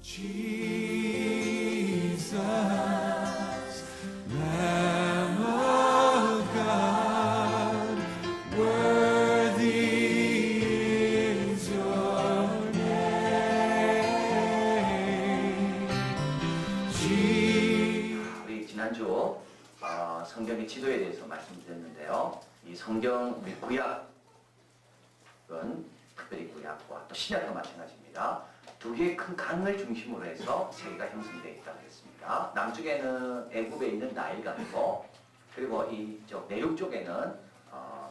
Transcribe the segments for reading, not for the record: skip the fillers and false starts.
Jesus, Lamb of God, worthy is your name. 우리 지난주 성경의 지도에 대해서 말씀드렸는데요. 이 성경 우리 구약은 특별히 구약과 또 신약도 마찬가지입니다. 두 개의 큰 강을 중심으로 해서 세계가 형성되어 있다고 했습니다. 남쪽에는 애굽에 있는 나일강이고, 그리고 이쪽 내륙 쪽에는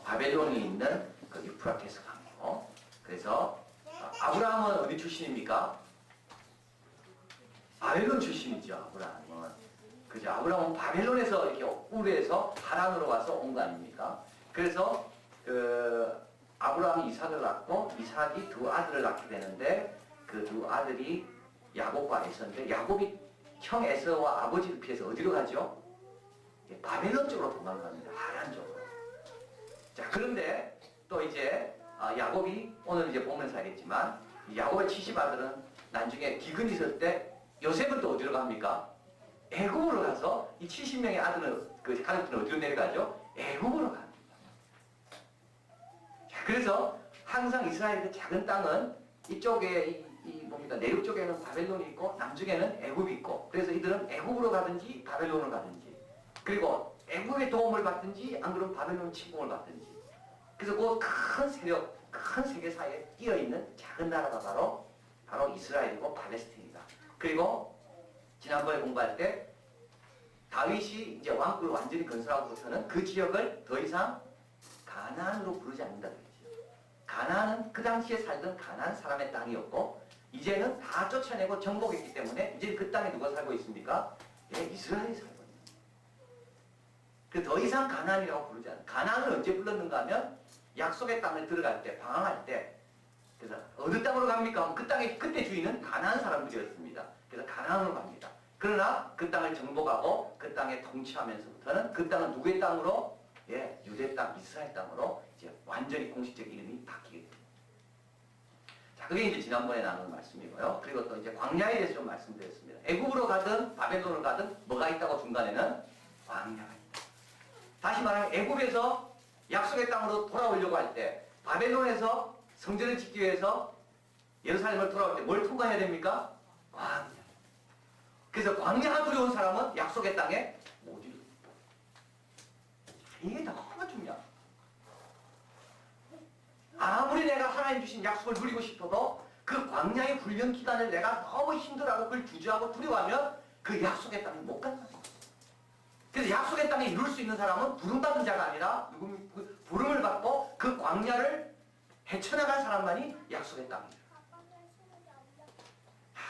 바벨론이 있는 그 유프라테스 강이고, 그래서 아브라함은 어디 출신입니까? 바벨론 출신이죠. 아브라함은. 그죠? 아브라함은 바벨론에서 이렇게 우르에서 하란으로 와서 온 거 아닙니까? 그래서 아브라함이 이삭을 낳고 이삭이 두 아들을 낳게 되는데, 그 두 아들이 야곱과 에서인데, 야곱이 형 에서와 아버지를 피해서 어디로 가죠? 바벨론 쪽으로 도망갑니다. 하란 쪽으로. 자, 그런데 또 이제 야곱이 오늘 이제 보면서 알겠지만, 야곱의 70아들은 나중에 기근이 있을 때 요셉은 또 어디로 갑니까? 애굽으로 가서 이 70명의 아들은 그 가족들은 어디로 내려가죠? 애굽으로 갑니다. 자, 그래서 항상 이스라엘의 그 작은 땅은 이쪽에 뭡니까? 내륙 쪽에는 바벨론이 있고 남쪽에는 애굽이 있고, 그래서 이들은 애굽으로 가든지 바벨론으로 가든지, 그리고 애굽의 도움을 받든지 안 그러면 바벨론 침공을 받든지, 그래서 그 큰 세력, 큰 세계사에 끼어 있는 작은 나라가 바로 이스라엘이고 팔레스틴이다. 그리고 지난번에 공부할 때 다윗이 이제 왕국을 완전히 건설하고부터는 그 지역을 더 이상 가나안으로 부르지 않는다 그랬죠. 가나안은 그 당시에 살던 가나안 사람의 땅이었고, 이제는 다 쫓아내고 정복했기 때문에 이제 그 땅에 누가 살고 있습니까? 예, 이스라엘이 살고 있는 거예요. 더 이상 가나안이라고 부르지 않아요. 가나안을 언제 불렀는가 하면 약속의 땅을 들어갈 때, 방황할 때, 그래서 어느 땅으로 갑니까? 그 땅의 그때 주인은 가나안 사람들이었습니다. 그래서 가나안으로 갑니다. 그러나 그 땅을 정복하고 그 땅에 통치하면서부터는 그 땅은 누구의 땅으로? 예, 유대 땅, 이스라엘 땅으로 이제 완전히 공식적 이름이 바뀌게 됩니다. 자, 그게 이제 지난번에 나눈 말씀이고요. 그리고 또 이제 광야에 대해서 좀 말씀드렸습니다. 애굽으로 가든 바벨론으로 가든 뭐가 있다고 중간에는 광야가 있다. 다시 말하면 애굽에서 약속의 땅으로 돌아오려고 할 때, 바벨론에서 성전을 짓기 위해서 예루살렘을 돌아올 때 뭘 통과해야 됩니까? 광야. 그래서 광야가 두려운 사람은 약속의 땅에 못 이루어요. 이게 너무 중요합니다. 아무리 내가 하나님 주신 약속을 누리고 싶어도 그 광야의 훈련 기간을 내가 너무 힘들어하고 그걸 주저하고 두려워하면 그 약속의 땅에 못 간다는 거예요. 그래서 약속의 땅에 이룰 수 있는 사람은 부름받은 자가 아니라 부름을 받고 그 광야를 헤쳐나간 사람만이 약속의 땅이에요.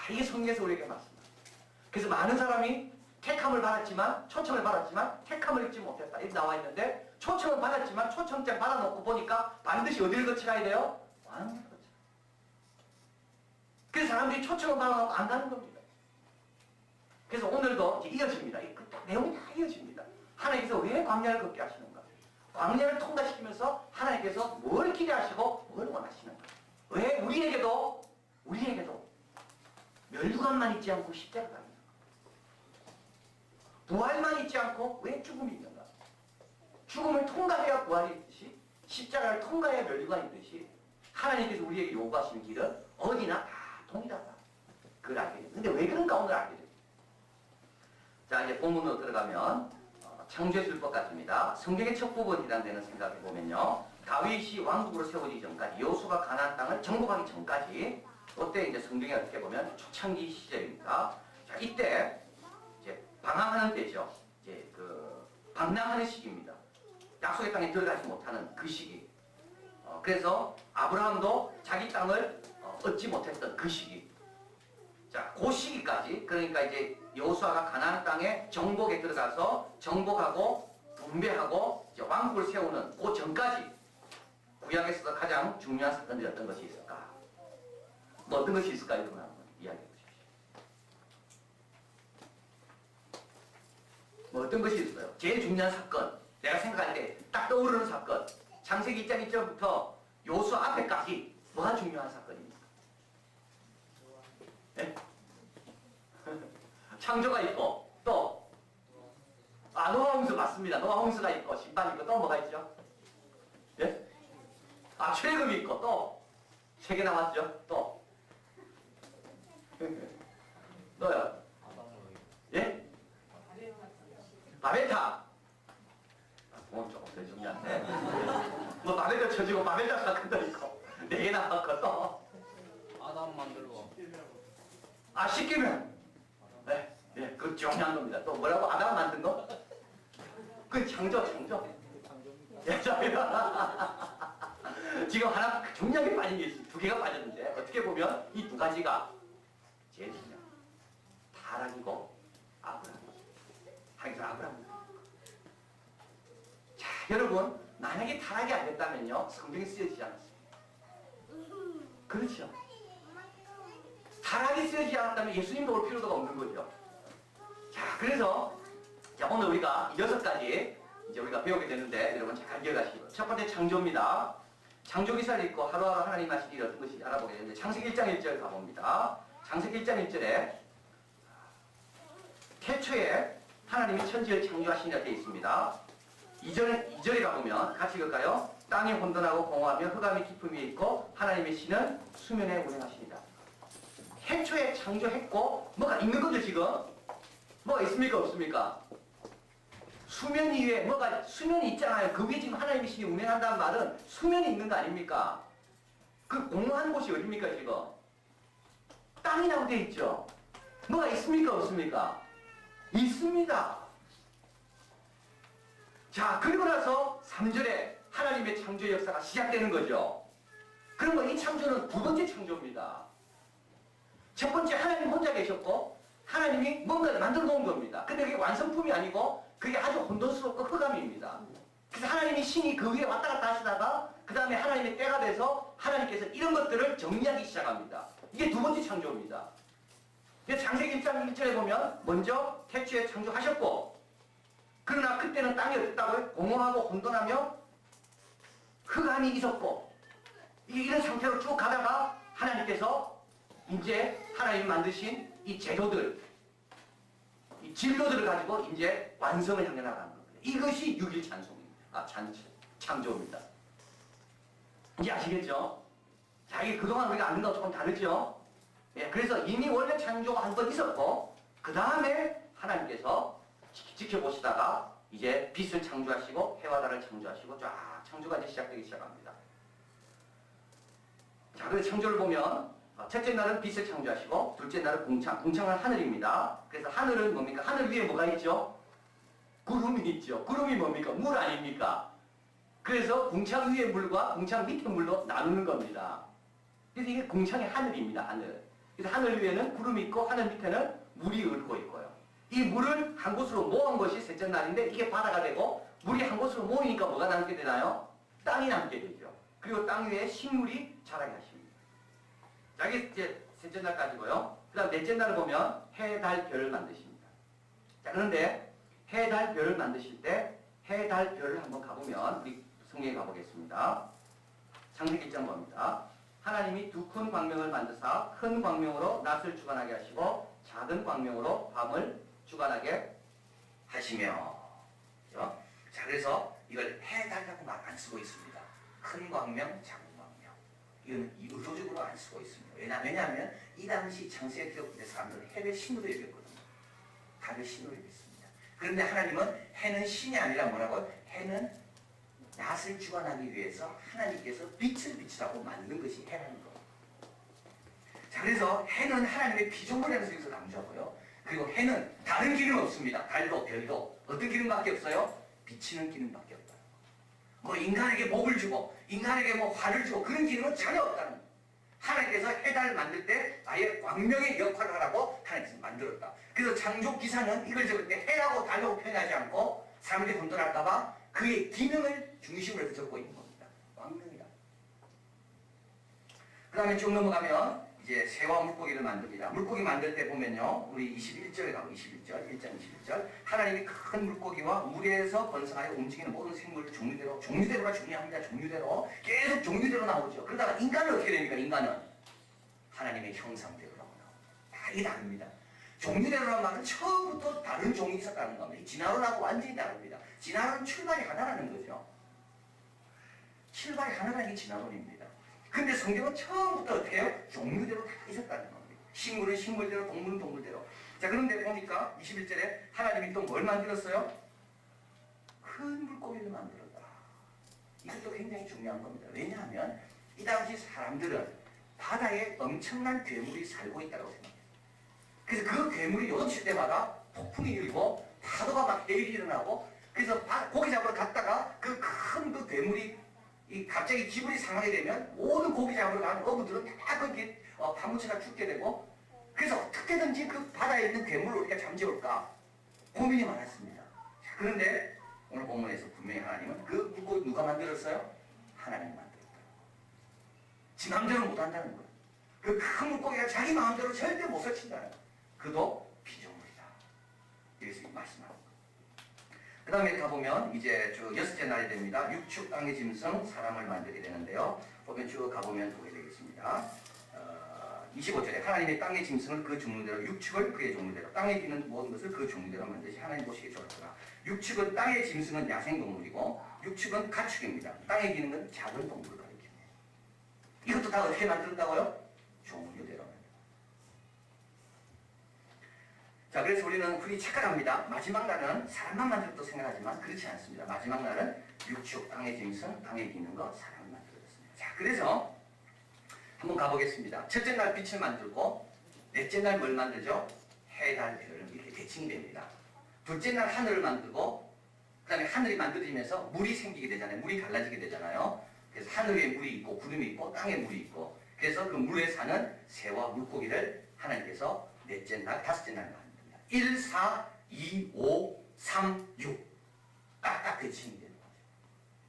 이게 성경에서 우리에게 맞습니다. 그래서 많은 사람이 택함을 받았지만, 초청을 받았지만 택함을 입지 못했다. 이렇게 나와 있는데, 초청을 받았지만 초청장 받아놓고 보니까 반드시 어디를 거쳐가야 돼요? 광야를 거쳐. 그래서 사람들이 초청을 받아놓고 안 가는 겁니다. 그래서 오늘도 이어집니다. 내용이 다 이어집니다. 하나님께서 왜 광야를 걷게 하시는가? 광야를 통과시키면서 하나님께서 뭘 기대하시고 뭘 원하시는가? 왜 우리에게도 멸류관만 있지 않고 십자가가 있는가? 부활만 있지 않고 왜 죽음이 있는가? 죽음을 통과해야 부활이 있듯이, 십자가를 통과해야 멸류관이 있듯이, 하나님께서 우리에게 요구하시는 길은 어디나 다 동일하다. 그걸 알게 됩니다. 근데 왜 그런가 오늘 알게 됩니다. 자, 이제 본문으로 들어가면 창조의 율법 같습니다. 성경의 첫 부분이라는 데는 생각해보면요, 다윗이 왕국으로 세워지기 전까지, 여호수아가 가나안 땅을 정복하기 전까지, 그때 이제 성경에 어떻게 보면 초창기 시절입니다. 자, 이때 이제 방황하는 때죠. 이제 방랑하는 시기입니다. 약속의 땅에 들어가지 못하는 그 시기. 그래서 아브라함도 자기 땅을 얻지 못했던 그 시기. 자, 그 시기까지, 그러니까 이제 여호수아가 가나안 땅에 정복에 들어가서 정복하고 분배하고 이제 왕국을 세우는 그 전까지 구약에서도 가장 중요한 사건들이 어떤 것이 있을까? 뭐 어떤 것이 있을까? 이런 걸 한번 이야기해 보십시오. 뭐 어떤 것이 있어요? 제일 중요한 사건, 내가 생각할 때 딱 떠오르는 사건, 창세기 1장 1절부터 여호수아 앞에까지 뭐가 중요한 사건입니까? 네? 창조가 있고 또 노아 홍수 맞습니다. 노아 홍수가 있고 심판이 있고 또 뭐가 있죠? 예? 출애굽이 있고 또 3개 남았죠? 또요? 예? 바벨탑. 조금 더 정리 안 돼. 뭐 바벨탑 쳐지고 바벨탑 사건도 있고 4개 남았고 또 아담 만들고. 씻기면. 네, 그거 중요한 겁니다. 또 뭐라고? 아담 만든 거? 그 창조. 예, 지금 하나 중요하게 빠진 게 있어요. 2개가 빠졌는데 어떻게 보면 이 2가지가 제일 중요해요. 타락이고 아브라함. 하기서 아브라함. 자, 여러분 만약에 타락이 안 됐다면요 성경에 쓰여지지 않았어요. 그렇죠. 타락이 쓰여지지 않았다면 예수님도 올 필요가 없는 거죠. 자, 그래서 오늘 우리가 6가지 이제 우리가 배우게 되는데 여러분 잘 기억하시고 첫 번째 창조입니다. 창조 기사를 읽고 하루하루 하나님 하신 일이 어떤 것인지 알아보게 되는데 창세기 1장 1절 가봅니다. 창세기 1장 1절에 태초에 하나님이 천지를 창조하시니라 되어 있습니다. 2절에 가보면 같이 읽을까요? 땅이 혼돈하고 공허하며 흑암이 깊음 위에 있고 하나님의 신은 수면에 운행하시니라. 태초에 창조했고 뭐가 있는 거죠 지금? 뭐가 있습니까 없습니까? 수면 위에 수면이 있잖아요. 그 위에 지금 하나님의 신이 운행한다는 말은 수면이 있는 거 아닙니까? 그 공허한 곳이 어딥니까 지금? 땅이라고 되어 있죠. 뭐가 있습니까 없습니까? 있습니다. 자, 그리고 나서 3절에 하나님의 창조 역사가 시작되는 거죠. 그러면 이 창조는 2번째 창조입니다. 첫 번째 하나님 혼자 계셨고 하나님이 뭔가를 만들어 놓은 겁니다. 근데 그게 완성품이 아니고 그게 아주 혼돈스럽고 흑암입니다. 그래서 하나님이 신이 그 위에 왔다 갔다 하시다가 그 다음에 하나님의 때가 돼서 하나님께서 이런 것들을 정리하기 시작합니다. 이게 2번째 창조입니다. 창세기 1장 1절에 보면 먼저 태초에 창조하셨고 그러나 그때는 땅이 어땠다고요? 공허하고 혼돈하며 흑암이 있었고 이런 상태로 쭉 가다가 하나님께서 이제 하나님이 만드신 이 재료들, 이 진로들을 가지고 이제 완성을 향해 나가는 겁니다. 이것이 6일 창조입니다. 이제 아시겠죠? 자, 이게 그동안 우리가 아는 거하고 조금 다르죠? 예, 그래서 이미 원래 창조가 한 번 있었고, 그 다음에 하나님께서 지켜보시다가 이제 빛을 창조하시고, 해와 달을 창조하시고, 쫙 창조가 이제 시작되기 시작합니다. 자, 그래서 창조를 보면, 첫째 날은 빛을 창조하시고, 둘째 날은 궁창은 하늘입니다. 그래서 하늘은 뭡니까? 하늘 위에 뭐가 있죠? 구름이 있죠. 구름이 뭡니까? 물 아닙니까? 그래서 궁창 위의 물과 궁창 밑의 물로 나누는 겁니다. 그래서 이게 궁창의 하늘입니다. 하늘. 그래서 하늘 위에는 구름이 있고 하늘 밑에는 물이 흐르고 있고요. 이 물을 한 곳으로 모은 것이 셋째 날인데 이게 바다가 되고 물이 한 곳으로 모이니까 뭐가 남게 되나요? 땅이 남게 되죠. 그리고 땅 위에 식물이 자라게 하십니다. 자, 이게 이제 셋째 날까지고요. 그 다음 넷째 날을 보면 해, 달, 별을 만드십니다. 자, 그런데 해, 달, 별을 만드실 때 해, 달, 별을 한번 가보면 우리 성경에 가보겠습니다. 창세기 1장 봅니다. 하나님이 두 큰 광명을 만드사 큰 광명으로 낮을 주관하게 하시고 작은 광명으로 밤을 주관하게 하시며. 그렇죠? 자, 그래서 이걸 해, 달라고 말 안 쓰고 있습니다. 큰 광명, 작은 광명. 이건 의도적으로 안 쓰고 있습니다. 왜냐하면 이 당시 창세기 때 사람들은 해를 신으로 여겼거든요. 달을 신으로 여겼습니다. 그런데 하나님은 해는 신이 아니라 뭐라고요? 해는 낮을 주관하기 위해서 하나님께서 빛을 비추라고 만든 것이 해라는 겁니다. 자, 그래서 해는 하나님의 피조물이라는 속에서 강조하고요. 그리고 해는 다른 기능 없습니다. 달도 별도 어떤 기능밖에 없어요? 비치는 기능밖에 없다. 뭐 인간에게 복을 주고 인간에게 뭐 화를 주고 그런 기능은 전혀 없다는 거예요. 하나님께서 해달을 만들 때 아예 광명의 역할을 하라고 하나님께서 만들었다. 그래서 창조 기사는 이걸 적을 때 해라고 달라고 표현하지 않고 사람들이 혼돈할까봐 그의 기능을 중심으로 해서 적고 있는 겁니다. 광명이다. 그 다음에 쭉 넘어가면 이제 새와 물고기를 만듭니다. 물고기 만들 때 보면요. 우리 21절에 가면 21절, 1장 21절. 하나님이 큰 물고기와 물에서 번성하여 움직이는 모든 생물을 종류대로가 중요합니다. 종류대로. 계속 종류대로 나오죠. 그러다가 인간은 어떻게 됩니까? 인간은 하나님의 형상대로 나옵니다. 다 이게 다릅니다. 종류대로라는 말은 처음부터 다른 종이 있었다는 겁니다. 진화론하고 완전히 다릅니다. 진화론은 출발이 하나라는 거죠. 출발이 하나라는 게 진화론입니다. 근데 성경은 처음부터 어떻게 해요? 종류대로 다 있었다는 겁니다. 식물은 식물대로, 동물은 동물대로. 자, 그런데 보니까 21절에 하나님이 또 뭘 만들었어요? 큰 물고기를 만들었다. 이것도 굉장히 중요한 겁니다. 왜냐하면 이 당시 사람들은 바다에 엄청난 괴물이 살고 있다고 생각해요. 그래서 그 괴물이 요동칠 때마다 폭풍이 일고 파도가 막 내일이 일어나고 그래서 고기 잡으러 갔다가 그 큰 괴물이 갑자기 기분이 상하게 되면 모든 고기 잡으러 가는 어부들은 다 거기에 파묻혀가 죽게 되고 그래서 어떻게든지 그 바다에 있는 괴물을 우리가 잠재울까 고민이 많았습니다. 자, 그런데 오늘 본문에서 분명히 하나님은 그 물고기 누가 만들었어요? 하나님이 만들었다. 지 마음대로 못한다는 거예요. 그 큰 물고기가 자기 마음대로 절대 못 설친다는 거예요. 그도 피조물이다. 여기서 말씀하고. 그 다음에 가보면 이제 저 여섯째 날이 됩니다. 육축 땅의 짐승 사람을 만들게 되는데요. 보면 쭉 가보면 보게 되겠습니다. 25절에 하나님의 땅의 짐승을 그 종류대로 육축을 그의 종류대로 땅에 기는 모든 것을 그 종류대로 만드시 하나님 보시기에 좋았구나. 육축은 땅의 짐승은 야생동물이고 육축은 가축입니다. 땅에 기는 건 작은 동물을 가리킵니다. 이것도 다 어떻게 만들었다고요? 종류대로. 자, 그래서 우리는 흔히 착각합니다. 마지막 날은 사람만 만들었다고 생각하지만 그렇지 않습니다. 마지막 날은 육축, 땅의 짐승, 땅에 기는 것, 사람을 만들었습니다. 자, 그래서 한번 가보겠습니다. 첫째 날 빛을 만들고 넷째 날 뭘 만들죠? 해, 달, 별을 이렇게 대칭이 됩니다. 둘째 날 하늘을 만들고 그 다음에 하늘이 만들어지면서 물이 생기게 되잖아요. 물이 갈라지게 되잖아요. 그래서 하늘에 물이 있고 구름이 있고 땅에 물이 있고 그래서 그 물에 사는 새와 물고기를 하나님께서 넷째 날, 다섯째 날 만듭니다. 1, 4, 2, 5, 3, 6 딱딱 대칭이 되는 거죠.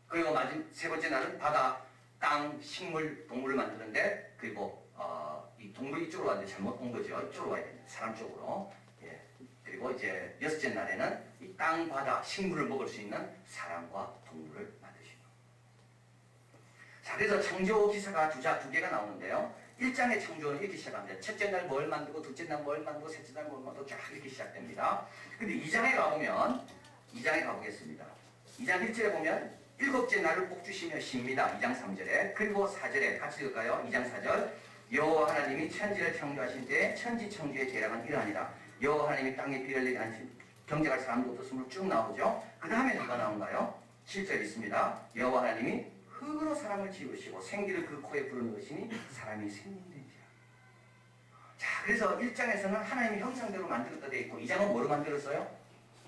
그리고 세 번째 날은 바다, 땅, 식물, 동물을 만드는데 그리고 이 동물이 이쪽으로 왔는데 잘못 온 거죠. 이쪽으로 와야 됩니다. 사람 쪽으로. 예. 그리고 이제 여섯째 날에는 이 땅, 바다, 식물을 먹을 수 있는 사람과 동물을 만드시고. 자, 그래서 창조 기사가 두 개가 나오는데요. 1장의 창조는 이렇게 시작합니다. 첫째 날 뭘 만들고, 둘째 날 뭘 만들고, 셋째 날 뭘 만들고, 쫙 이렇게 시작됩니다. 근데 2장에 가보면, 2장에 가보겠습니다. 2장 1절에 보면, 일곱째 날을 복 주시며 쉽니다. 2장 3절에. 그리고 4절에 같이 읽을까요? 2장 4절. 여호와 하나님이 천지를 창조하신 때에 천지 창조의 계략은 이러하니라. 여호와 하나님이 땅에 비를 내게 하신 경작할 사람도 없었으므로 쭉 나오죠. 그 다음에 누가 나온가요? 7절 있습니다. 여호와 하나님이 흙으로 사람을 지으시고 생기를 그 코에 불어넣으시니 사람이 생명된지라. 자, 그래서 1장에서는 하나님의 형상대로 만들었다 되어 있고 2장은 뭐로 만들었어요?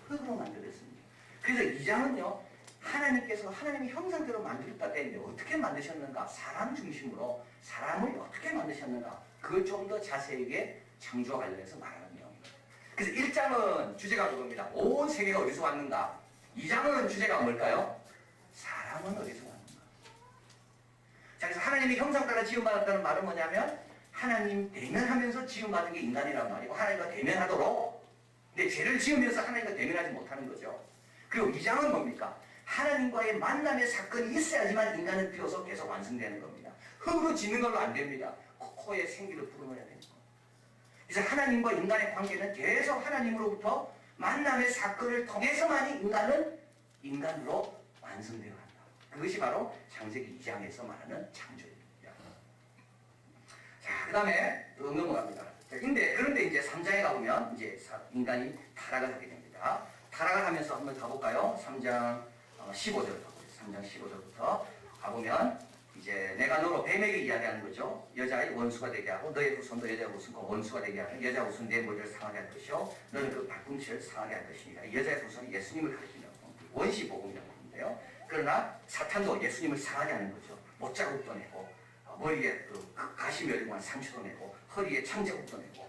흙으로 만들었습니다. 그래서 2장은요. 하나님께서 하나님의 형상대로 만들었다 되어 있는데 어떻게 만드셨는가? 사람 중심으로 사람을 어떻게 만드셨는가? 그걸 좀 더 자세하게 창조와 관련해서 말하는 내용입니다. 그래서 1장은 주제가 그겁니다. 온 세계가 어디서 왔는가? 2장은 주제가 뭘까요? 사람은 어디서 왔는가? 자, 그래서 하나님의 형상 따라 지음받았다는 말은 뭐냐면 하나님 대면하면서 지음받은 게 인간이란 말이고 하나님과 대면하도록 근데 죄를 지으면서 하나님과 대면하지 못하는 거죠. 그리고 2장은 뭡니까? 하나님과의 만남의 사건이 있어야지만 인간은 비로소 계속 완성되는 겁니다. 흙으로 짓는 걸로 안 됩니다. 코에 생기를 불어넣어야 되는 겁니다. 그래서 하나님과 인간의 관계는 계속 하나님으로부터 만남의 사건을 통해서만이 인간은 인간으로 완성되어 간다. 그것이 바로 창세기 2장에서 말하는 창조입니다. 자, 그 다음에 또 넘어갑니다. 그런데 이제 3장에 가보면 이제 인간이 타락을 하게 됩니다. 타락을 하면서 한번 가볼까요? 3장 15절, 3장 15절부터 가보면 이제 내가 너로 뱀에게 이야기하는 거죠. 여자의 원수가 되게 하고 너의 후손도 여자의 후손과 원수가 되게 하는 여자 후손 내 머리를 상하게 할 것이요 너는 그 발꿈치를 상하게 할 것이니라. 여자의 후손은 예수님을 가리킨다고 원시 복음이라고 하는데요. 그러나 사탄도 예수님을 상하게 하는 거죠. 못자국도 내고 머리에 그 가시 멸류관 상처도 내고 허리에 창자국도 내고.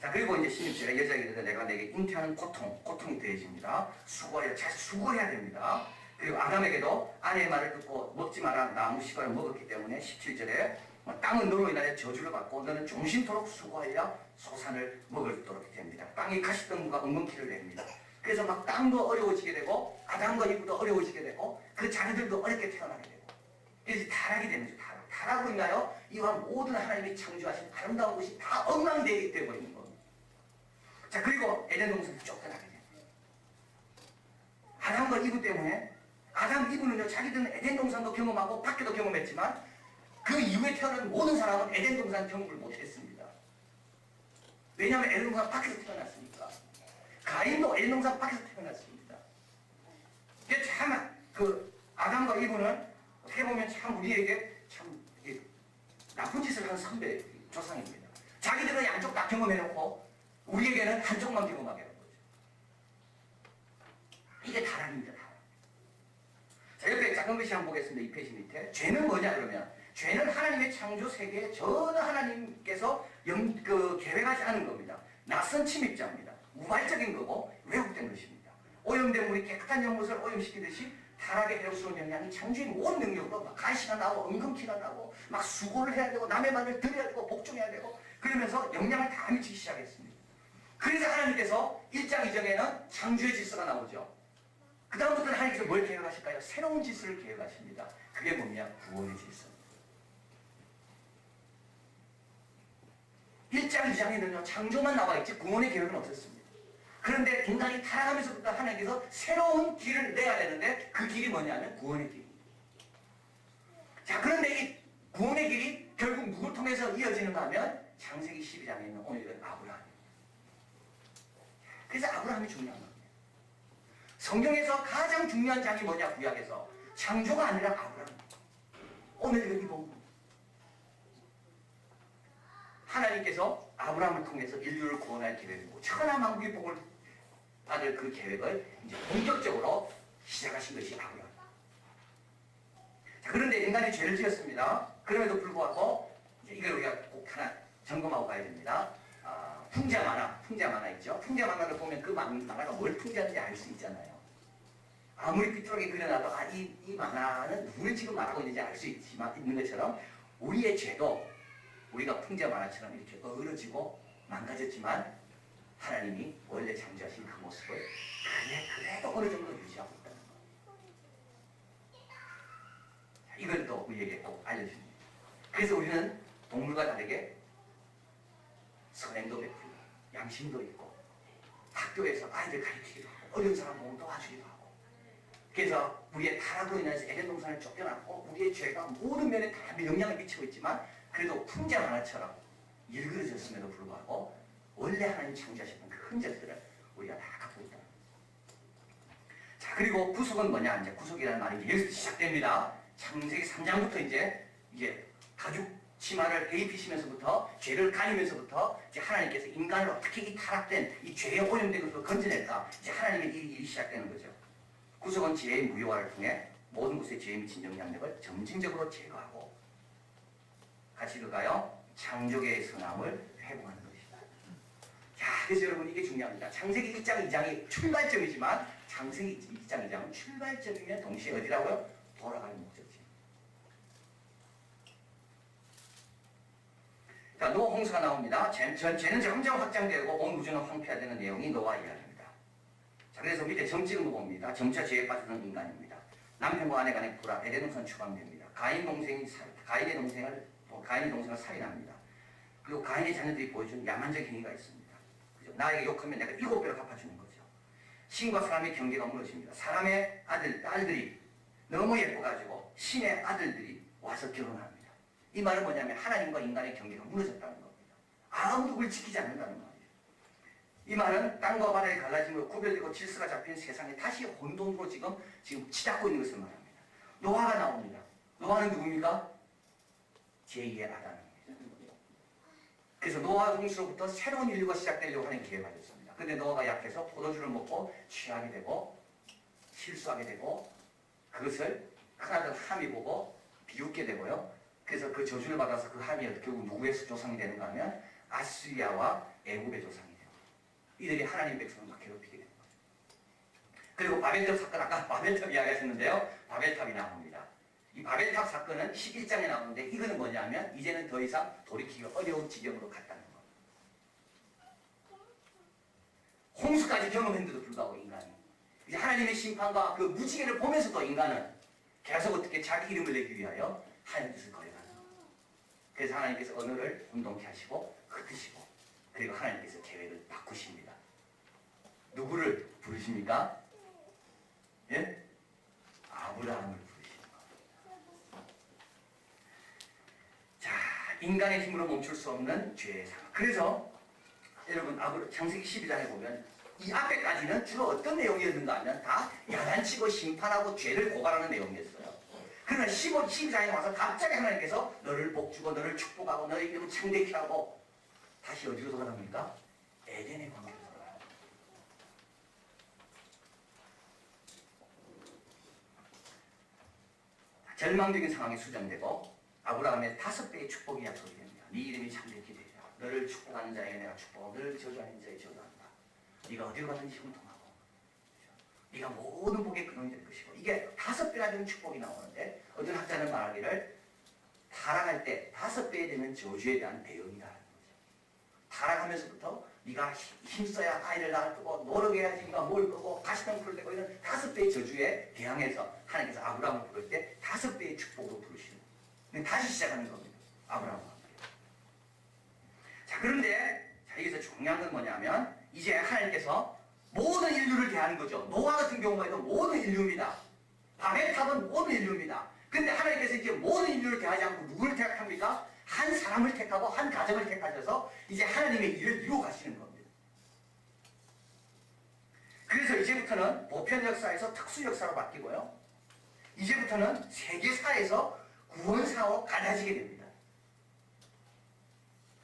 자, 그리고 이제 16절에 여자에게 내가 내게 잉태하는 고통이 더해집니다. 잘 수고해야 됩니다. 그리고 아담에게도 아내의 말을 듣고 먹지 마라 나무 씨발을 먹었기 때문에 17절에 땅은 너로 인하여 저주를 받고 너는 종신토록 수고하여 소산을 먹을도록 됩니다. 땅이 가시덩굴과 엉겅퀴를 냅니다. 그래서 막 땅도 어려워지게 되고 아담과 이브도 어려워지게 되고 그 자녀들도 어렵게 태어나게 되고 그래서 타락이 되는 거죠. 타락으로 인하여 이와 모든 하나님이 창조하신 아름다운 것이 다 엉망이 되어버리는 겁니다. 에덴 동산에서 쫓겨나게 됩니다. 아담과 이브 때문에 아담, 이브는요 자기들은 에덴 동산도 경험하고 밖에도 경험했지만 그 이후에 태어난 모든 사람은 에덴 동산 경험을 못했습니다. 왜냐하면 에덴 동산 밖에서 태어났으니까. 가인도 에덴 동산 밖에서 태어났습니다. 이게 참 아담과 이브는 어떻게 보면 참 우리에게 참 나쁜 짓을 하는 선배 조상입니다. 자기들은 양쪽 다 경험해놓고 우리에게는 한쪽만 경험하게 하는 거죠. 이게 타락입니다. 타락. 자, 옆에 작은 글씨 한번 보겠습니다. 이 페이지 밑에. 죄는 뭐냐 그러면 죄는 하나님의 창조 세계에 전혀 하나님께서 계획하지 않은 겁니다. 낯선 침입자입니다. 우발적인 거고 왜곡된 것입니다. 오염된 물이 깨끗한 연못을 오염시키듯이 타락의 해로스러운 영향이 창조의 모든 능력으로 막 가시가 나고 은금키가 나고 막 수고를 해야 되고 남의 말을 들어야 되고 복종해야 되고 그러면서 영향을 다 미치기 시작했습니다. 그래서 하나님께서 1장 2장에는 창조의 질서가 나오죠. 그 다음부터는 하나님께서 뭘 계획하실까요? 새로운 질서를 계획하십니다. 그게 뭐냐? 구원의 질서입니다. 1장 2장에는요 창조만 나와 있지 구원의 계획은 없었습니다. 그런데 인간이 타락하면서부터 하나님께서 새로운 길을 내야 되는데 그 길이 뭐냐면 구원의 길입니다. 자, 그런데 이 구원의 길이 결국 누굴 통해서 이어지는가 하면 창세기 12장에 있는 오늘은 아브라함입니다. 그래서 아브라함이 중요한 겁니다. 성경에서 가장 중요한 장이 뭐냐 구약에서 창조가 아니라 아브라함입니다. 오늘 이 본문 하나님께서 아브라함을 통해서 인류를 구원할 계획이고 천하만국의 복을 받을 그 계획을 이제 본격적으로 시작하신 것이 아브라함. 자, 그런데 인간이 죄를 지었습니다. 그럼에도 불구하고 이제 이걸 우리가 꼭 하나 점검하고 가야 됩니다. 풍자 만화 있죠. 풍자 만화를 보면 그 만화가 뭘 풍자하는지 알 수 있잖아요. 아무리 삐뚤하게 그려놔도 이 만화는 누구를 지금 말하고 있는지 알 수 있는 것처럼 우리의 죄도 우리가 풍자 만화처럼 이렇게 어그러지고 망가졌지만 하나님이 원래 창조하신 그 모습을 그래도 어느 정도 유지하고 있다는 거예요. 이걸 또 우리에게 꼭 알려줍니다. 그래서 우리는 동물과 다르게 선행도 베풀고 양심도 있고 학교에서 아이들 가르치기도 하고 어려운 사람 보면 도와주기도 하고 그래서 우리의 타락으로 인해서 에덴 동산을 쫓겨났고 우리의 죄가 모든 면에 다 영향을 미치고 있지만 그래도 풍자 만화처럼 일그러졌음에도 불구하고 원래 하나님 창조하셨던 그 흔적들을 우리가 다 갖고 있다. 자, 그리고 구속은 뭐냐? 이제 구속이라는 말이 여기서 시작됩니다. 창세기 3장부터 이제 가죽 치마를 베입히시면서부터 죄를 가리면서부터 이제 하나님께서 인간을 어떻게 이 타락된 이 죄에 오염된 것으로 건져낼까? 이제 하나님의 일이 시작되는 거죠. 구속은 지혜의 무효화를 통해 모든 곳에 죄에 미친 영향력을 점진적으로 제거하고 같이 읽을까요? 창조계의 선함을 회복하는 것이다. 자, 그래서 여러분 이게 중요합니다. 창세기 1장 2장이 출발점이지만 창세기 2장 2장은 출발점이면 동시에 어디라고요? 돌아가는 목적지. 자, 노아 홍수가 나옵니다. 죄는 점점 확장되고 온 우주는 황폐화되는 내용이 노아 이야기입니다. 자, 그래서 밑에 점찍은 거 봅니다. 점차 죄에 빠지는 인간입니다. 남편과 아내 간의 불화, 에덴 동산 추방됩니다. 가인의 동생을 살인합니다. 그리고 가인의 자녀들이 보여준 야만적 행위가 있습니다. 그죠? 나에게 욕하면 내가 7배로 갚아주는 거죠. 신과 사람의 경계가 무너집니다. 사람의 딸들이 너무 예뻐가지고 신의 아들들이 와서 결혼합니다. 이 말은 뭐냐면 하나님과 인간의 경계가 무너졌다는 겁니다. 아무도 그걸 지키지 않는다는 말이에요. 이 말은 땅과 바다의 갈라짐으로 구별되고 질서가 잡힌 세상에 다시 혼돈으로 지금 치닫고 있는 것을 말합니다. 노아가 나옵니다. 노아는 누굽니까? 제2의 아담입니다. 그래서 노아 홍수로부터 새로운 인류가 시작되려고 하는 기회가 됐습니다. 근데 노아가 약해서 포도주를 먹고 취하게 되고 실수하게 되고 그것을 큰아들 함이 보고 비웃게 되고요. 그래서 그 저주를 받아서 그 함이 결국 누구의 조상이 되는가 하면 아스리아와 애굽의 조상이 돼요. 이들이 하나님 백성을 막 괴롭히게 되는 거죠. 그리고 바벨탑 사건, 아까 바벨탑 이야기하셨는데요. 바벨탑이 나옵니다. 이 바벨탑 사건은 11장에 나오는데 이거는 뭐냐면 이제는 더 이상 돌이키기가 어려운 지경으로 갔다는 거. 홍수까지 경험했는데도 불구하고 인간이 이제 하나님의 심판과 그 무지개를 보면서도 인간은 계속 어떻게 자기 이름을 내기 위하여 하나님 뜻을 거려가는 거예요. 그래서 하나님께서 언어를 혼동케 하시고 흩으시고 그리고 하나님께서 계획을 바꾸십니다. 누구를 부르십니까? 예? 아브라함을 부르시는 겁니다. 자, 인간의 힘으로 멈출 수 없는 죄의 상황. 그래서 여러분 창세기 12장에 보면 이 앞에까지는 주로 어떤 내용이었는가 하면 다 야단치고 심판하고 죄를 고발하는 내용이었어요. 그러나 12장에 와서 갑자기 하나님께서 너를 복주고 너를 축복하고 너의 이름을 창대케 하고 다시 어디로 돌아갑니까? 에덴의 관계로 돌아갑니다. 절망적인 상황이 수정되고 아브라함의 5배의 축복이 약속이 됩니다. 네 이름이 창대케 되리라. 너를 축복하는 자에게 내가 축복하고 너를 저주하는 자에게 저주한다. 네가 어디로 가든지 형통하고 네가 모든 복의 근원이 될 것이고 이게 5배나 되는 축복이 나오는데 어떤 학자는 말하기를 타락할 때 5배에 되는 저주에 대한 대응이라는 거죠. 타락하면서부터 네가 힘써야 아이를 낳을 거고 노력해야지 네가 뭘 거고 가시덤불을 내고 이런 5배의 저주에 대항해서 하나님께서 아브라함을 부를 때 5배의 축복으로 부르시는 거예요. 다시 시작하는 겁니다. 아브라함과 함께. 자, 그런데 자, 여기서 중요한 건 뭐냐면 이제 하나님께서 모든 인류를 대하는 거죠. 노아 같은 경우만 해도 모든 인류입니다. 바벨탑은 모든 인류입니다. 근데 하나님께서 이제 모든 인류를 대하지 않고 누구를 택합니까? 한 사람을 택하고 한 가정을 택하셔서 이제 하나님의 일을 이루어 가시는 겁니다. 그래서 이제부터는 보편 역사에서 특수 역사로 바뀌고요. 이제부터는 세계사에서 구원사로 갈라지게 됩니다.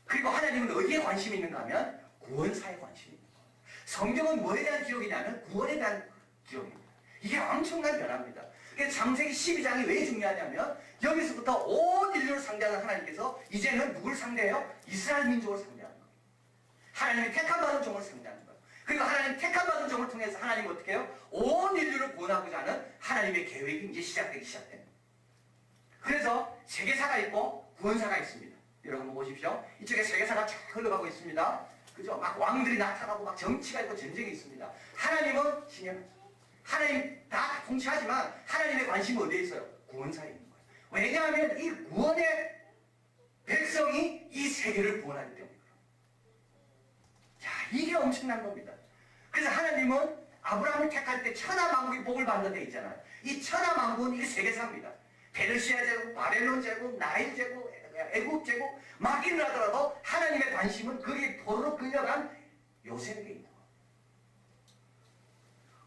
그리고 하나님은 어디에 관심이 있는가 하면 구원사에 관심이 있는 거예요. 성경은 뭐에 대한 기록이냐면 구원에 대한 기록입니다. 이게 엄청난 변화입니다. 그래서 창세기 12장이 왜 중요하냐면 여기서부터 온 인류를 상대하는 하나님께서 이제는 누구를 상대해요? 이스라엘 민족을 상대하는 거예요. 하나님이 택함받은 종을 상대하는 거예요. 그리고 하나님 택함받은 종을 통해서 하나님은 어떻게 해요? 온 인류를 구원하고자 하는 하나님의 계획이 이제 시작되기 시작됩니다. 그래서 세계사가 있고 구원사가 있습니다. 여러분 한번 보십시오. 이쪽에 세계사가 쫙 흘러가고 있습니다. 그죠? 막 왕들이 나타나고 막 정치가 있고 전쟁이 있습니다. 하나님은 신령 하나님 다 통치하지만 하나님의 관심은 어디에 있어요? 구원사에 있는 거예요. 왜냐하면 이 구원의 백성이 이 세계를 구원하기 때문에. 자, 이게 엄청난 겁니다. 그래서 하나님은 아브라함을 택할 때 천하만국이 복을 받는 데 있잖아요. 이 천하만국은 이게 세계사입니다. 페르시아 제국, 바벨론 제국, 나일 제국, 애국 제국 막 일어나더라도 하나님의 관심은 거기에 포로로 끌려간 요셉에게 있는 거예요.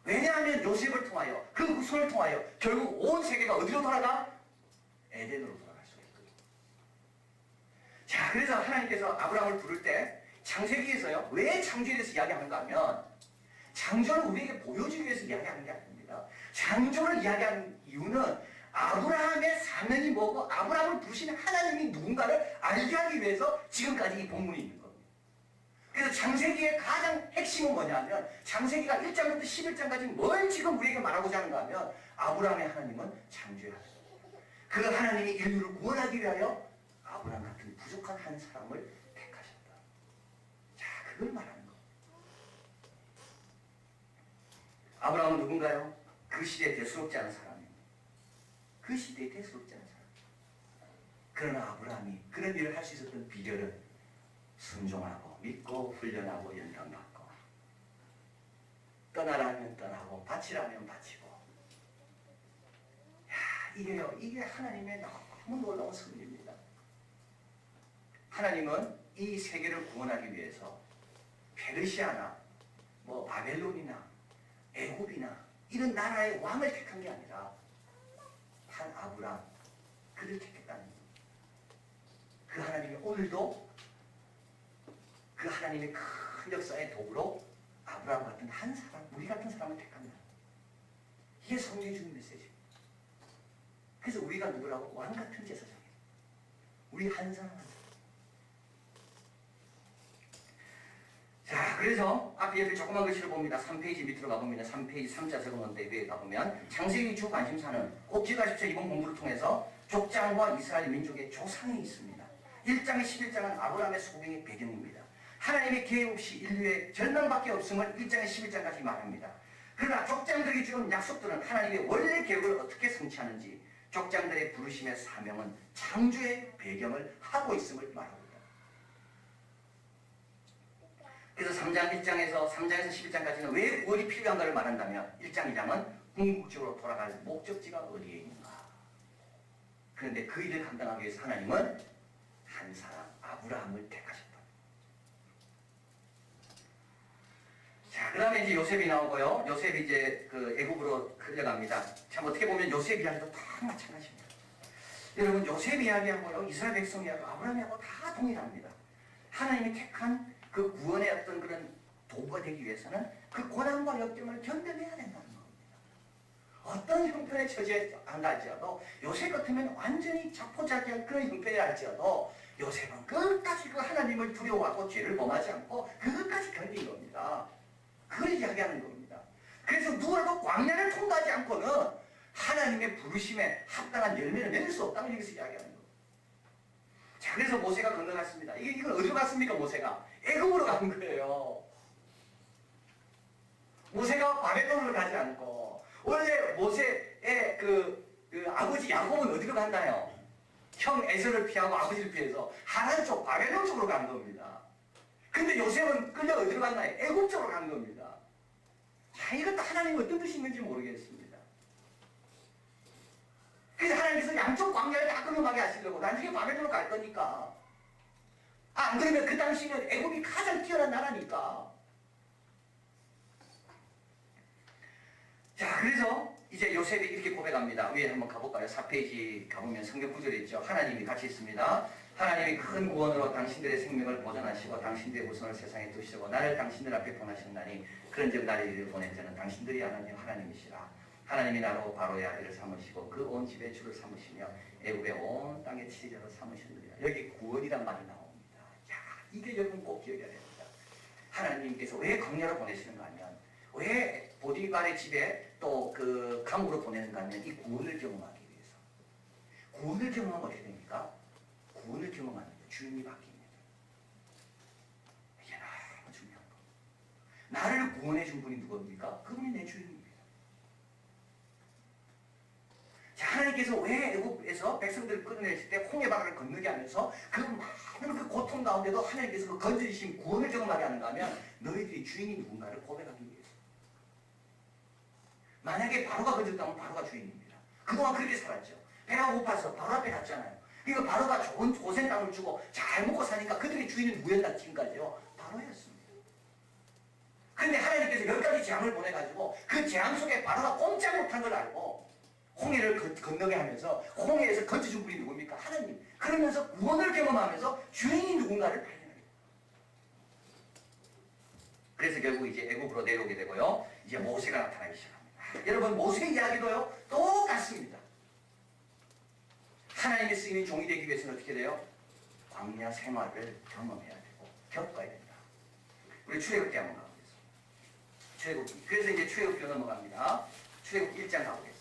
왜냐하면 요셉을 통하여 그 후손을 통하여 결국 온 세계가 어디로 돌아가? 에덴으로 돌아갈 수가 있거든요. 자, 그래서 하나님께서 아브라함을 부를 때 창세기에서요 왜 창조에 대해서 이야기하는가 하면 창조를 우리에게 보여주기 위해서 이야기하는 게 아닙니다. 창조를 이야기하는 이유는 아브라함의 사명이 뭐고 아브라함을 부르신 하나님이 누군가를 알게 하기 위해서 지금까지 이 본문이 있는 겁니다. 그래서 창세기의 가장 핵심은 뭐냐면 창세기가 1장부터 11장까지 뭘 지금 우리에게 말하고자 하는가 하면 아브라함의 하나님은 창조의 하나님. 그 하나님이 인류를 구원하기 위하여 아브라함 같은 부족한 한 사람을 택하셨다. 자, 그걸 말하는 거. 아브라함은 누군가요? 그 시대에 대수롭지 않은 사람입니다. 그 시대에 대수롭지 않은 사람. 그러나 아브라함이 그런 일을 할 수 있었던 비결은 순종하고 믿고 훈련하고 연단받고 떠나라면 떠나고 바치라면 바치고. 야, 이게 하나님의 너무 놀라운 섭리입니다. 하나님은 이 세계를 구원하기 위해서 페르시아나 뭐 바벨론이나 애굽이나 이런 나라의 왕을 택한 게 아니라 한 아브라함 그를 택했다는 거예요. 그 하나님이 오늘도 그 하나님의 큰 역사의 도구로 아브라함 같은 한 사람, 우리 같은 사람을 택합니다. 이게 성경이 주는 메시지입니다. 그래서 우리가 누구라고? 왕 같은 제사장이에요. 우리 한 사람 한 사람. 자, 그래서 앞에 옆에 조그만 글씨를 봅니다. 3페이지 밑으로 가보면 3페이지 3자 적어놓은데 위에 가보면 창세기 주 관심사는 꼭 기억하십시오. 이번 공부를 통해서 족장과 이스라엘 민족의 조상이 있습니다. 1장 11장은 아브라함의 소경의 배경입니다. 하나님의 계획 없이 인류의 절망밖에 없음을 1장 11장까지 말합니다. 그러나 족장들이 주는 약속들은 하나님의 원래 계획을 어떻게 성취하는지 족장들의 부르심의 사명은 창조의 배경을 하고 있음을 말합니다. 그래서 3장에서 11장까지는 왜 구원이 필요한가를 말한다면 1장 2장은 궁극적으로 돌아갈 목적지가 어디에 있는가. 그런데 그 일을 감당하기 위해서 하나님은 한 사람 아브라함을 택하셨다. 자, 그 다음에 이제 요셉이 나오고요. 요셉이 이제 그 애굽으로 끌려갑니다. 참 어떻게 보면 요셉 이야기도 다 마찬가지입니다. 여러분 요셉 이야기하고요, 이스라엘 백성 이야기하고 아브라함하고 다 동일합니다. 하나님이 택한 그 구원의 어떤 그런 도구가 되기 위해서는 그 고난과 역경을 견뎌내야 된다는 겁니다. 어떤 형편의 처지에 한다 할지라도 요셉 같으면 완전히 자포자기한 그런 형편이라 할지라도 요셉은 끝까지 그 하나님을 두려워하고 죄를 범하지 않고 끝까지 견딘 겁니다. 그걸 이야기하는 겁니다. 그래서 누구라도 광야를 통과하지 않고는 하나님의 부르심에 합당한 열매를 맺을 수 없다는 여기서 이야기하는 겁니다. 자, 그래서 모세가 건너갔습니다. 이건 어디로 갔습니까? 모세가 애굽으로 간 거예요. 모세가 바벨론으로 가지 않고, 원래 모세의 그 아버지 야곱은 어디로 갔나요? 형 에서를 피하고 아버지를 피해서 하나님 쪽 바벨론 쪽으로 간 겁니다. 근데 요셉은 끌려 어디로 갔나요? 애굽 쪽으로 간 겁니다. 자, 이것도 하나님이 어떤 뜻이 있는지 모르겠습니다. 그래서 하나님께서 양쪽 광야를 다 끌어가게 하시려고 나중에 바벨론으로 갈 거니까. 안 그러면 그 당시에는 애굽이 가장 뛰어난 나라니까. 자, 그래서 이제 요셉이 이렇게 고백합니다. 위에 한번 가볼까요? 4페이지 가보면 성경 구절이 있죠. 하나님이 같이 있습니다. 하나님이 큰 구원으로 당신들의 생명을 보존하시고 당신들의 후손을 세상에 두시고 나를 당신들 앞에 보내셨나니 그런즉 나를 이를 보낸 자는 당신들이 하나님 하나님이시라. 하나님이 나로 바로의 아들을 삼으시고 그 온 집의 주를 삼으시며 애굽의 온 땅의 치리자로 삼으셨느니라. 여기 구원이란 말이 나옵니다. 야, 이게 여러분 꼭 기억해야 됩니다. 하나님께서 왜 광야로 보내시는가 하면, 왜 보디발의 집에 또 그 감으로 보내는가 하면 이 구원을 경험하기 위해서. 구원을 경험하면 어떻게 됩니까? 구원을 경험하는 주인이 바뀝니다. 이게 너무 중요한 겁니다. 나를 구원해 준 분이 누굽니까? 그분이 내 주인입니다. 자, 하나님께서 왜 애굽에서 백성들을 끌어내실 때 홍해바다를 건너게 하면서 그 많은 그 고통 가운데도 하나님께서 그 건져주신 구원을 경험하게 하는가 하면 너희들이 주인이 누군가를 고백하기 위해서. 만약에 바로가 건졌다면 바로가 주인입니다. 그동안 그렇게 살았죠. 배가 고파서 바로 앞에 갔잖아요. 그러니까 바로가 좋은 고생 땅을 주고 잘 먹고 사니까 그들의 주인은 누구였다 지금까지요? 바로였습니다. 그런데 하나님께서 10가지 재앙을 보내가지고 그 재앙 속에 바로가 꼼짝 못한 걸 알고 홍해를 건너게 하면서 홍해에서 건져준 분이 누굽니까? 하나님. 그러면서 구원을 경험하면서 주인이 누군가를 발견해요. 그래서 결국 이제 애굽으로 내려오게 되고요. 이제 모세가 나타나기 시작합니다. 여러분 모세 이야기도요 똑같습니다. 하나님의 쓰이는 종이 되기 위해서는 어떻게 돼요? 광야 생활을 경험해야 되고 겪어야 된다. 우리 출애굽기 한번 가보겠습니다. 출애굽기. 그래서 이제 출애굽기로 넘어갑니다. 출애굽기 1장 가보겠습니다.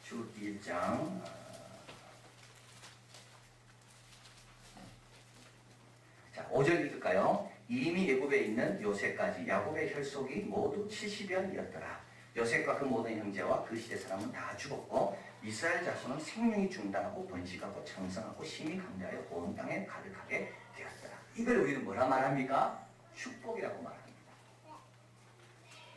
출애굽기 1장 자, 5절 읽을까요? 이미 애굽에 있는 요셉까지 야곱의 혈속이 모두 70여이었더라. 요셉과 그 모든 형제와 그 시대 사람은 다 죽었고 이스라엘 자손은 생명이 중단하고 번식하고昌盛하고 심히 강대하여 온 땅에 가득하게 되었더라. 이걸 우리는 뭐라 말합니까? 축복이라고 말합니다.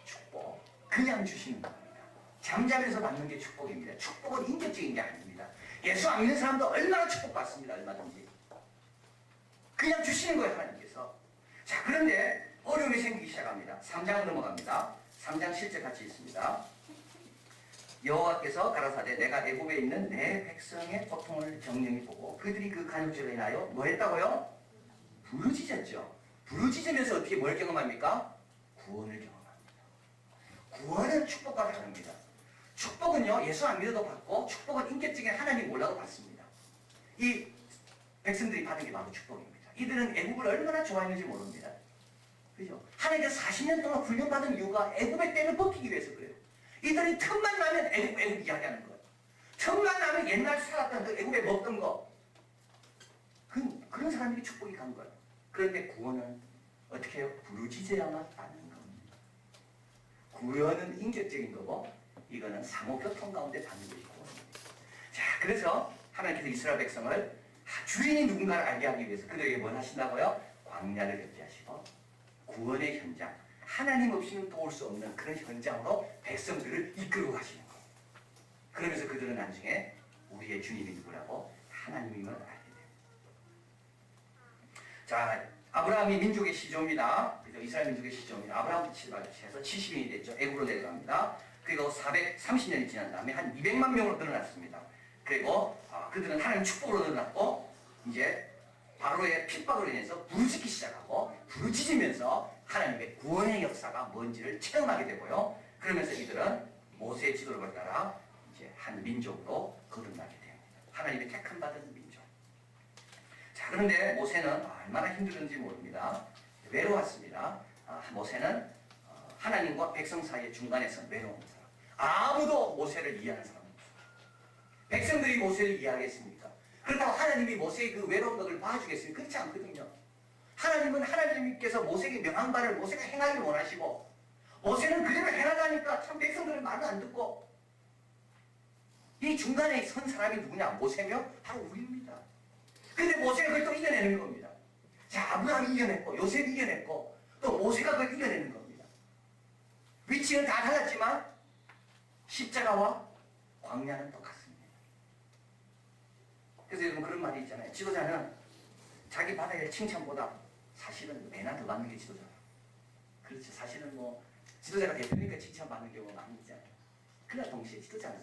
축복. 그냥 주시는 겁니다. 잠자면서 받는 게 축복입니다. 축복은 인격적인 게 아닙니다. 예수 안 믿는 사람도 얼마나 축복받습니다. 얼마든지. 그냥 주시는 거예요. 하나님께서. 자, 그런데 어려움이 생기기 시작합니다. 3장을 넘어갑니다. 3장 7절 같이 있습니다. 여호와께서 가라사대 내가 애굽에 있는 내 백성의 고통을 정령히 보고 그들이 그 간육죄로 인하여 뭐 했다고요? 부르짖었죠. 부르짖으면서 어떻게 뭘 경험합니까? 구원을 경험합니다. 구원은 축복과 다릅니다. 축복은요 예수 안 믿어도 받고 축복은 인격적인 하나님 몰라도 받습니다. 이 백성들이 받은 게 바로 축복입니다. 이들은 애굽을 얼마나 좋아했는지 모릅니다. 그죠? 하나님께서 40년 동안 훈련받은 이유가 애굽의 때를 벗기기 위해서 그래요. 이들이 틈만 나면 애굽 이야기하는 거예요. 틈만 나면 옛날 살았던 그 애굽에 먹던 거. 그런 사람들이 축복이 간 거예요. 그런데 구원은 어떻게 해요? 부르짖어야만 받는 겁니다. 구원은 인격적인 거고 이거는 상호교통 가운데 받는 것이 구원입니다. 자, 그래서 하나님께서 이스라엘 백성을 주인이 누군가를 알게 하기 위해서 그들에게 뭘 하신다고요? 광야를 견제하시고 구원의 현장, 하나님 없이는 도울 수 없는 그런 현장으로 백성들을 이끌어 가시는 거예요. 그러면서 그들은 나중에 우리의 주님이 누구라고 하나님임을 알게 돼요. 자, 아브라함이 민족의 시조입니다. 그죠? 이스라엘 민족의 시조입니다. 아브라함부터 해서 70인이 됐죠. 애굽으로 내려갑니다. 그리고 430년이 지난 다음에 한 200만 명으로 늘어났습니다. 그리고 그들은 하나님 축복으로 늘어났고 이제 바로의 핍박으로 인해서 부르짖기 시작하고 부르짖으면서 하나님의 구원의 역사가 뭔지를 체험하게 되고요. 그러면서 이들은 모세의 지도를 따라 이제 한 민족으로 거듭나게 됩니다. 하나님의 택함 받은 민족. 자, 그런데 모세는 얼마나 힘들었는지 모릅니다. 외로웠습니다. 모세는 하나님과 백성 사이의 중간에서 외로운 사람. 아무도 모세를 이해하는 사람 없어요. 백성들이 모세를 이해하겠습니까? 그렇다고 하나님이 모세의 그 외로운 것을 봐주겠어요? 그렇지 않거든요. 하나님은 하나님께서 모세에게 명한 바를 모세가 행하길 원하시고 모세는 그대로 행하다니까 참 백성들의 말을 안 듣고 이 중간에 선 사람이 누구냐? 모세며 바로 우리입니다. 근데 모세가 그걸 또 이겨내는 겁니다. 자, 아브라함이 이겨냈고 요셉이 이겨냈고 또 모세가 그걸 이겨내는 겁니다. 위치는 다 달랐지만 십자가와 광야는 똑같습니다. 그래서 여러분 그런 말이 있잖아요. 지도자는 자기 받아야 할 칭찬보다 사실은 매나 더 받는 게 지도자예요. 그렇죠. 사실은 뭐 지도자가 대표니까 칭찬받는 경우가 많이 있잖아요. 그러나 동시에 지도자는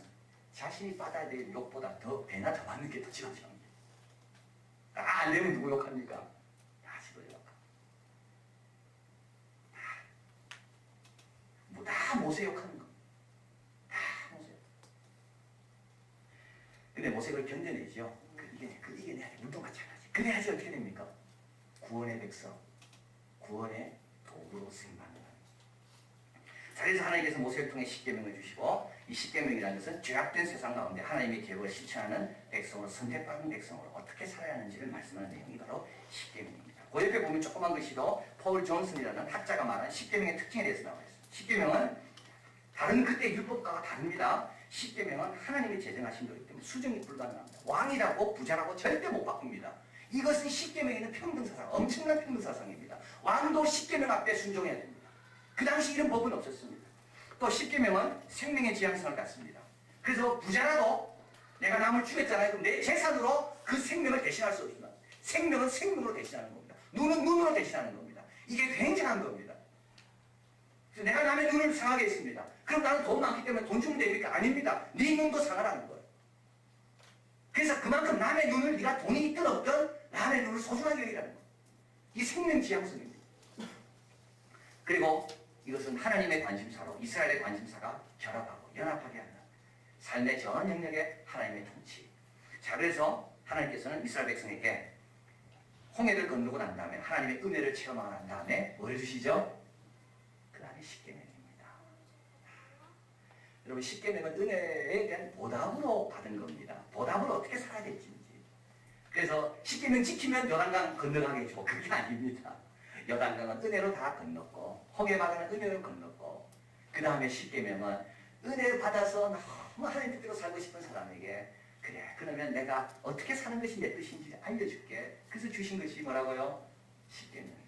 자신이 받아야 될 욕보다 더 배나 더 받는 게 더 지도자입니다. 안 되면 누구 욕합니까? 지도자 욕합니다. 다 모세 욕하는 거. 다 모세. 근데 모세가 견뎌내죠. 이겨내야 돼. 물도 마찬가지. 그래야지 어떻게 됩니까? 구원의 백성, 구원의 도구로 쓰임받는 거예요. 자, 그래서 하나님께서 모세를 통해 십계명을 주시고 이 십계명이라는 것은 죄악된 세상 가운데 하나님의 계획을 실천하는 백성으로 선택받은 백성으로 어떻게 살아야 하는지를 말씀하는 내용이 바로 십계명입니다. 그 옆에 보면 조그만 글씨로 폴 존슨이라는 학자가 말한 십계명의 특징에 대해서 나와 있습니다. 십계명은 다른 그때 율법과가 다릅니다. 십계명은 하나님이 제정하신 거기 때문에 수정이 불가능합니다. 왕이라고 부자라고 절대 못 바꿉니다. 이것은 십계명에 있는 평등사상, 엄청난 평등사상입니다. 왕도 십계명 앞에 순종해야 됩니다. 그 당시 이런 법은 없었습니다. 또 십계명은 생명의 지향성을 갖습니다. 그래서 부자라도 내가 남을 죽였잖아요. 그럼 내 재산으로 그 생명을 대신할 수 없습니다. 생명은 생명으로 대신하는 겁니다. 눈은 눈으로 대신하는 겁니다. 이게 굉장한 겁니다. 그래서 내가 남의 눈을 상하게 했습니다. 그럼 나는 돈 많기 때문에 돈 주면 되니까 아닙니다. 네 눈도 상하라는 거예요. 그래서 그만큼 남의 눈을 네가 돈이 있든 없든 남의 눈을 소중하게 여기라는 거예요. 이 생명 지향성입니다. 그리고 이것은 하나님의 관심사로 이스라엘의 관심사가 결합하고 연합하게 하는 삶의 전 영역의 하나님의 통치. 자, 그래서 하나님께서는 이스라엘 백성에게 홍해를 건너고 난 다음에 하나님의 은혜를 체험하고 난 다음에 뭘 주시죠? 그 다음에 십계명입니다. 여러분, 십계명은 은혜에 대한 보답으로 받은 겁니다. 보답으로 어떻게 살아야 될지. 그래서 십계명 지키면 요단강 건너가게 해주고 그게 아닙니다. 요단강은 은혜로 다 건넜고 홍해바다는 은혜로 건넜고 그 다음에 십계명은 은혜를 받아서 너무 하나님 뜻대로 살고 싶은 사람에게 그래, 그러면 내가 어떻게 사는 것이 내 뜻인지 알려줄게. 그래서 주신 것이 뭐라고요? 십계명입니다.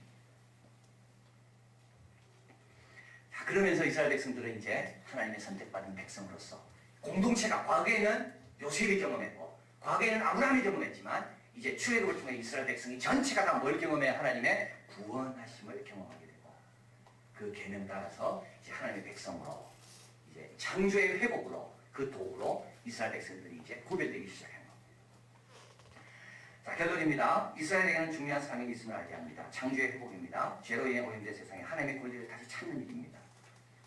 자, 그러면서 이스라엘 백성들은 이제 하나님의 선택받은 백성으로서 공동체가 과거에는 요셉이 경험했고 과거에는 아브라함이 경험했지만 이제 출애굽을 통해 이스라엘 백성이 전체가 다 뭘 경험해? 하나님의 구원하심을 경험하게 되고 그 계명 따라서 이제 하나님의 백성으로 이제 창조의 회복으로 그 도구로 이스라엘 백성들이 이제 구별되기 시작한 겁니다. 자, 결론입니다. 이스라엘에게는 중요한 사명이 있음을 알게 합니다. 창조의 회복입니다. 죄로 인해 오염된 세상에 하나님의 권리를 다시 찾는 일입니다.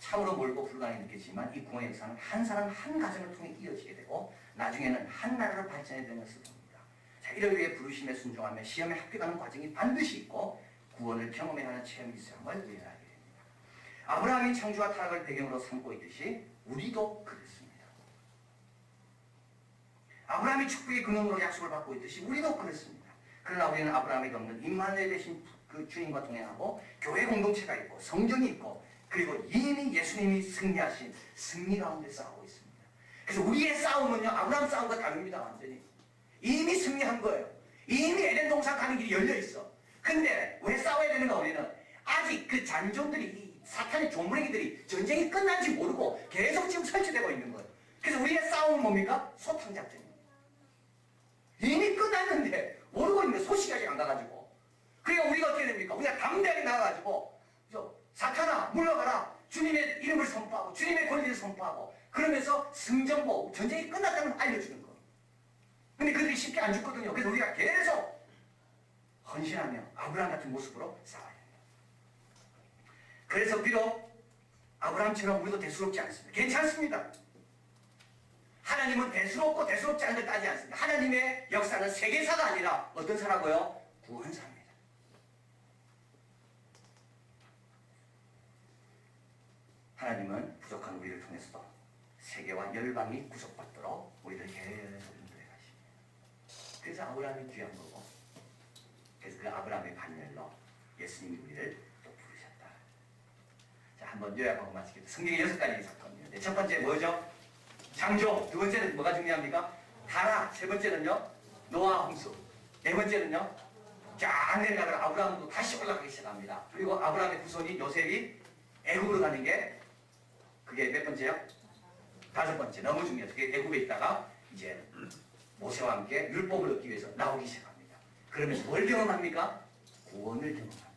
참으로 멀고 불가능히 느껴지지만 이 구원의 역사는 한 사람 한 가정을 통해 이어지게 되고 나중에는 한 나라로 발전해 되는 것을 봅니다. 자, 이를 위해 부르심에 순종하며 시험에 합격하는 과정이 반드시 있고 구원을 경험해야 하는 체험이 있어야 함을 우리는 알게 됩니다. 아브라함이 창조와 타락을 배경으로 삼고 있듯이 우리도 그렇습니다. 아브라함이 축복의 근원으로 약속을 받고 있듯이 우리도 그렇습니다. 그러나 우리는 아브라함에게 없는 임마누엘 되신 그 주님과 동행하고 교회 공동체가 있고 성경이 있고 그리고 이미 예수님이 승리하신 승리 가운데 싸우고 있습니다. 그래서 우리의 싸움은요, 아브라함 싸움과 다릅니다. 완전히 이미 승리한 거예요. 이미 에덴 동산 가는 길이 열려 있어. 근데 왜 싸워야 되는가? 우리는 아직 그 잔종들이 이 사탄의 조물애기들이 전쟁이 끝난지 모르고 계속 지금 설치되고 있는 거예요. 그래서 우리의 싸움은 뭡니까? 소탕작전입니다. 이미 끝났는데 모르고 있는데 소식이 아직 안 가가지고. 그러니까 우리가 어떻게 됩니까? 우리가 담대하게 나가가지고 사탄아 물러가라. 주님의 이름을 선포하고 주님의 권리를 선포하고 그러면서 승전보 전쟁이 끝났다는 걸 알려주는 거예요. 근데 그들이 쉽게 안 죽거든요. 그래서 우리가 계속 헌신하며 아브라함 같은 모습으로 싸워야 됩니다. 그래서 비록 아브라함처럼 우리도 대수롭지 않습니다. 괜찮습니다. 하나님은 대수롭고 대수롭지 않은 걸 따지지 않습니다. 하나님의 역사는 세계사가 아니라 어떤 사라고요? 구원사입니다. 하나님은 부족한 우리를 통해서도 세계와 열방이 구속받도록 우리를 계속 인도해 가십니다. 그래서 아브라함이 귀한 거고, 그래서 그 아브라함의 반열로 예수님이 우리를 또 부르셨다. 자, 한번 요약하고 마치겠습니다. 성경에 6가지 사건입니다. 첫 번째 뭐죠? 창조. 두 번째는 뭐가 중요합니까? 타락. 세 번째는요? 노아 홍수. 네 번째는요? 쫙 내려가다가 아브라함도 다시 올라가기 시작합니다. 그리고 아브라함의 후손이 요셉이 애굽으로 가는 게 그게 몇 번째요? 다섯 번째. 너무 중요해요. 그게 애굽에 있다가 이제 모세와 함께 율법을 얻기 위해서 나오기 시작합니다. 그러면서 뭘 경험합니까? 구원을 경험합니다.